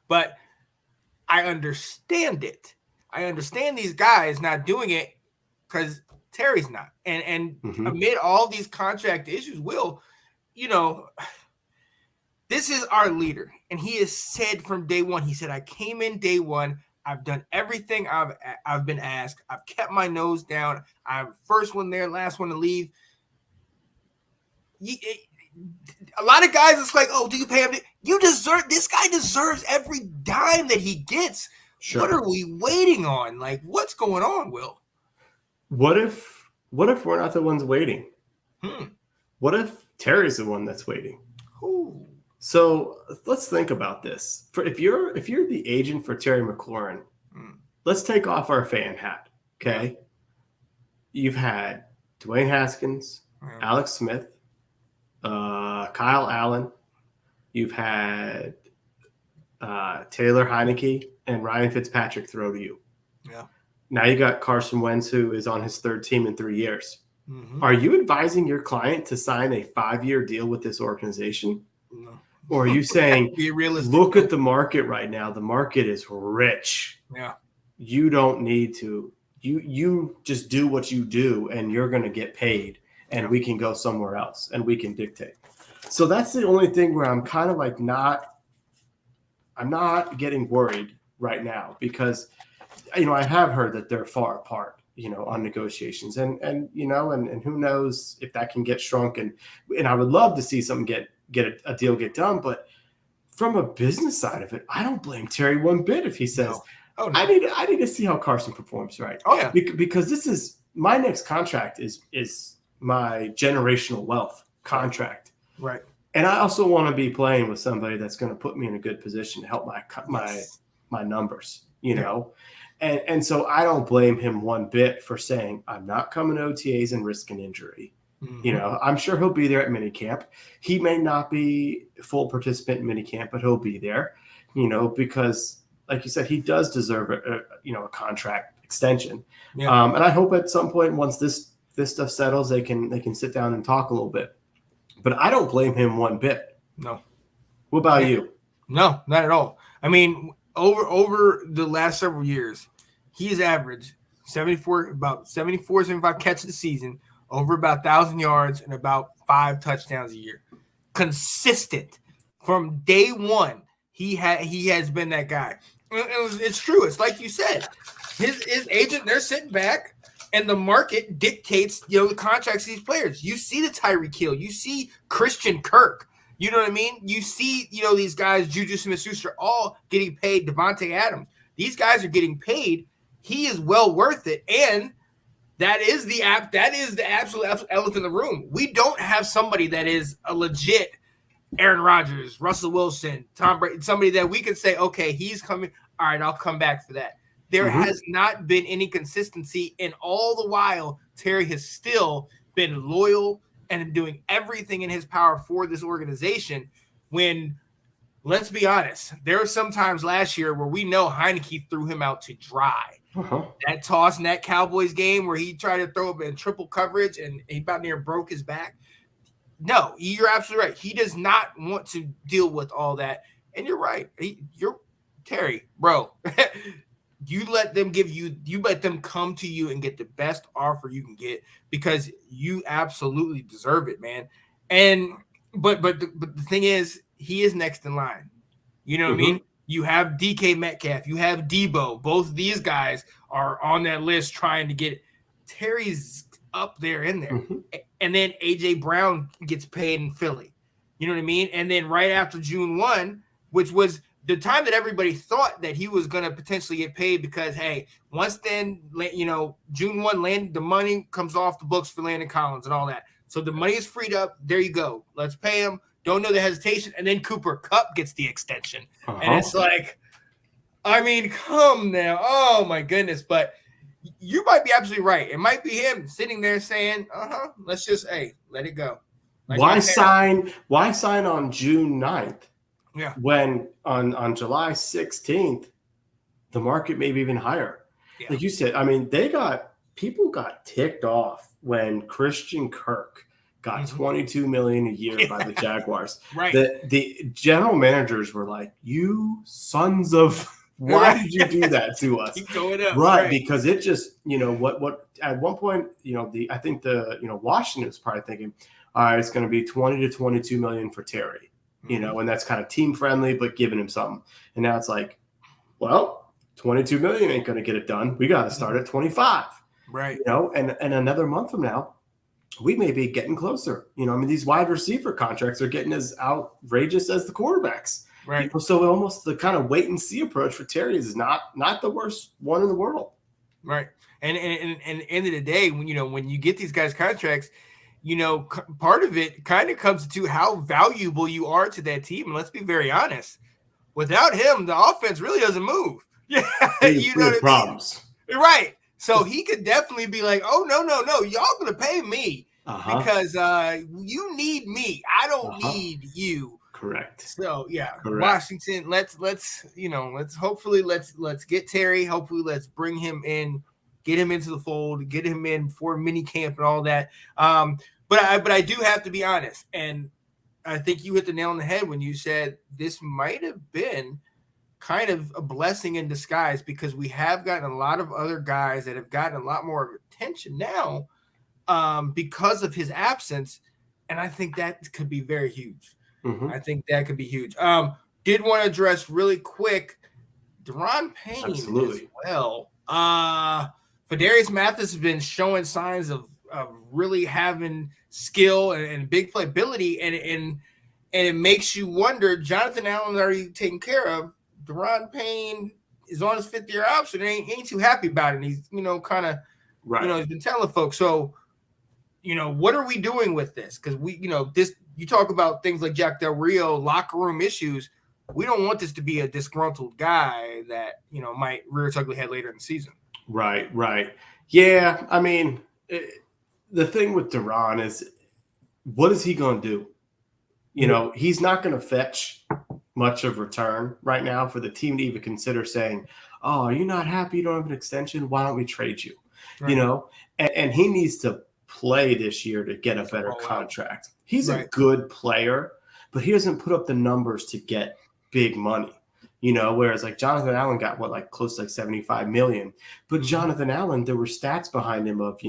But I understand it. I understand these guys not doing it because Terry's not. And amid all these contract issues, this is our leader. And he has said from day one, he said, I came in day one. I've done everything I've been asked. I've kept my nose down. I'm first one there, last one to leave. A lot of guys, it's like, oh, do you pay him? This guy deserves every dime that he gets. Sure. What are we waiting on? Like, what's going on, Will? What if we're not the ones waiting? What if Terry's the one that's waiting? Ooh. So let's think about this. If you're the agent for Terry McLaurin, let's take off our fan hat. Okay. You've had Dwayne Haskins, Alex Smith, Kyle Allen. You've had Taylor Heineke and Ryan Fitzpatrick throw to you. Yeah. Now you got Carson Wentz, who is on his third team in 3 years. Are you advising your client to sign a 5-year deal with this organization? No. Or are you saying, be realistic, look at the market right now. The market is rich. Yeah. You don't need to. You just do what you do, and you're going to get paid, and we can go somewhere else, and we can dictate. So that's the only thing where I'm kind of like I'm not getting worried right now because, I have heard that they're far apart, on negotiations, and who knows if that can get shrunk, and I would love to see something get a deal get done, but from a business side of it, I don't blame Terry one bit if he says, no. I need to see how Carson performs, right? Oh yeah, because this is my next contract is my generational wealth contract, right? And I also want to be playing with somebody that's going to put me in a good position to help my numbers, And so I don't blame him one bit for saying, I'm not coming to OTAs and risking injury. I'm sure he'll be there at minicamp. He may not be a full participant in minicamp, but he'll be there, because like you said, he does deserve a contract extension. Yeah. And I hope at some point, once this stuff settles, they can sit down and talk a little bit. But I don't blame him one bit. No. What about you? No, not at all. I mean, over the last several years, he's averaged 75 catches a season, over about 1,000 yards, and about 5 touchdowns a year. Consistent from day one. He has been that guy. It's true. It's like you said. His agent, they're sitting back, and the market dictates, the contracts of these players. You see the Tyreek Hill. You see Christian Kirk. You know what I mean? You see, these guys, Juju Smith-Schuster, all getting paid. Devontae Adams. These guys are getting paid. He is well worth it, and that is the absolute elephant in the room. We don't have somebody that is a legit Aaron Rodgers, Russell Wilson, Tom Brady, somebody that we could say, okay, he's coming. All right, I'll come back for that. There has not been any consistency, and all the while, Terry has still been loyal and doing everything in his power for this organization. When, let's be honest, there were some times last year where we know Heineke threw him out to dry. That toss in that Cowboys game where he tried to throw up in triple coverage and he about near broke his back. No, you're absolutely right. He does not want to deal with all that. And you're right. You're Terry, bro. You let them come to you and get the best offer you can get because you absolutely deserve it, man. And but the thing is, he is next in line. You know what I mean? You have DK Metcalf, you have Debo. Both of these guys are on that list trying to get it. Terry's up there in there. And then A.J. Brown gets paid in Philly. You know what I mean? And then right after June 1, which was the time that everybody thought that he was going to potentially get paid because, hey, once then, June 1, the money comes off the books for Landon Collins and all that. So the money is freed up. There you go. Let's pay him. Don't know the hesitation. And then Cooper Kupp gets the extension. And it's like, I mean, come now. Oh, my goodness. But you might be absolutely right. It might be him sitting there saying, let's just, let it go. Like why sign on June 9th? Yeah. When on July 16th, the market may be even higher. Yeah. Like you said, I mean, people got ticked off when Christian Kirk got $22 million a year by the Jaguars. Right. The general managers were like, "You sons of why did you do that to us?" Keep going up, right? Because it just what at one point I think the Washington was probably thinking, all right, it's going to be 20 to 22 million for Terry, and that's kind of team friendly, but giving him something. And now it's like, well, 22 million ain't going to get it done. We got to start at 25, right? And another month from now, we may be getting closer. These wide receiver contracts are getting as outrageous as the quarterbacks. Right. So almost the kind of wait and see approach for Terry is not the worst one in the world. Right. And end of the day, when you get these guys contracts, part of it kind of comes to how valuable you are to that team. And let's be very honest, without him, the offense really doesn't move. Yeah. You know what problems. I mean? Right. So he could definitely be like, oh, no, y'all going to pay me because you need me. I don't need you. Correct. So, yeah, Correct. Washington, let's get Terry. Hopefully, let's bring him in, get him into the fold, get him in for mini camp and all that. But I do have to be honest. And I think you hit the nail on the head when you said this might have been kind of a blessing in disguise because we have gotten a lot of other guys that have gotten a lot more attention now because of his absence. And I think that could be very huge. I think that could be huge. Did want to address really quick Deron Payne as well. Fadarius Mathis has been showing signs of really having skill and big playability, and it makes you wonder. Jonathan Allen's already taken care of. Deron Payne is on his 5th-year option. Ain't too happy about it. He's kind of he's been telling folks. So what are we doing with this? Because this. You talk about things like Jack Del Rio, locker room issues. We don't want this to be a disgruntled guy that, might rear its ugly head later in the season. Right. Yeah, I mean, the thing with Deron is, what is he going to do? He's not going to fetch much of return right now for the team to even consider saying, oh, are you not happy you don't have an extension? Why don't we trade you? Right. And he needs to play this year to get a better contract. He's a good player, but he doesn't put up the numbers to get big money, whereas like Jonathan Allen got close to 75 million. But Jonathan Allen, there were stats behind him of,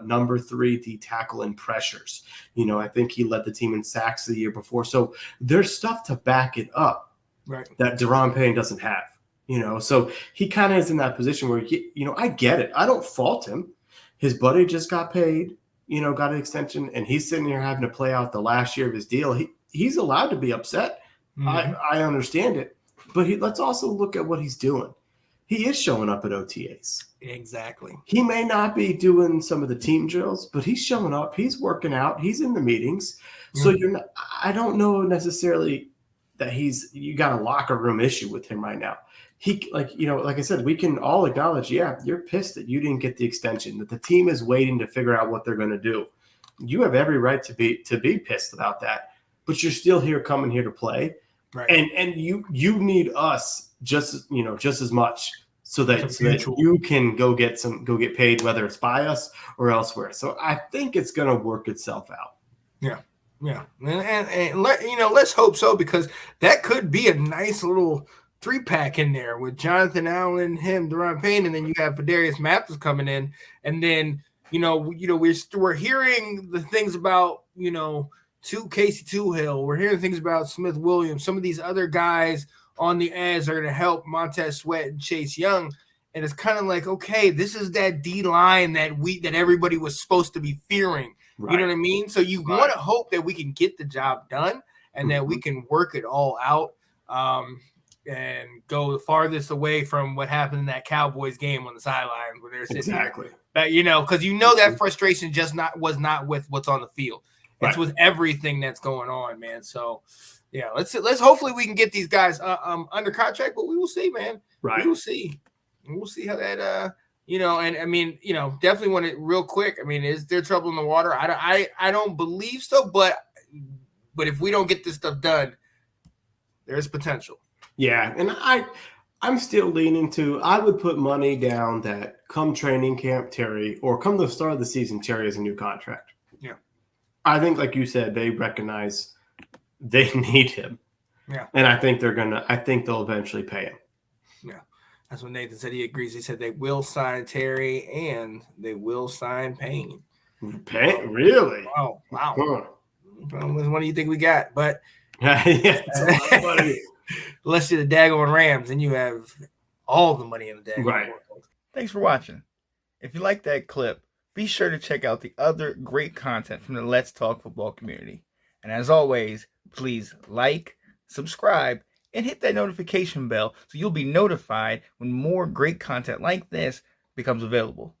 number 3 D tackle in pressures. I think he led the team in sacks the year before. So there's stuff to back it up that Deron Payne doesn't have, so he kind of is in that position where, I get it. I don't fault him. His buddy just got paid. Got an extension, and he's sitting here having to play out the last year of his deal. He's allowed to be upset. I understand it. But let's also look at what he's doing. He is showing up at OTAs. Exactly. He may not be doing some of the team drills, but he's showing up. He's working out. He's in the meetings. So I don't know necessarily that you got a locker room issue with him right now. He like I said, we can all acknowledge, you're pissed that you didn't get the extension, that the team is waiting to figure out what they're going to do. You have every right to be pissed about that, but you're still coming here to play. Right. And you need us just as much so that you can go get paid, whether it's by us or elsewhere. So I think it's going to work itself out. Yeah. Yeah. And let's hope so, because that could be a nice little 3-pack in there with Jonathan Allen, him, Deron Payne, and then you have Fadarius Mathis coming in, and then we're hearing the things about Casey Toohill, we're hearing things about Smith Williams, some of these other guys on the edge are going to help Montez Sweat and Chase Young, and it's kind of like, okay, this is that D line that everybody was supposed to be fearing. Right. You know what I mean? So you want to hope that we can get the job done and that we can work it all out. And go the farthest away from what happened in that Cowboys game on the sidelines where they're sitting there. But, because that frustration was not with what's on the field. It's with everything that's going on, man. So, yeah, let's hopefully we can get these guys under contract, but we will see, man. Right. We will see. We'll see how that and I mean, definitely want it real quick. I mean, is there trouble in the water? I don't believe so, but if we don't get this stuff done, there's potential. Yeah, and I'm still leaning to, I would put money down that come training camp, Terry, or come the start of the season, Terry has a new contract. Yeah. I think, like you said, they recognize they need him. Yeah. And I think they'll eventually pay him. Yeah. That's what Nathan said. He agrees. He said they will sign Terry and they will sign Payne. Payne? Really? Wow. Huh. What do you think we got? But yeah, it's a lot of money. Unless you're the daggone Rams, then you have all the money in the daggone world. Thanks for watching. If you like that clip, be sure to check out the other great content from the Let's Talk Football community. And as always, please like, subscribe, and hit that notification bell so you'll be notified when more great content like this becomes available.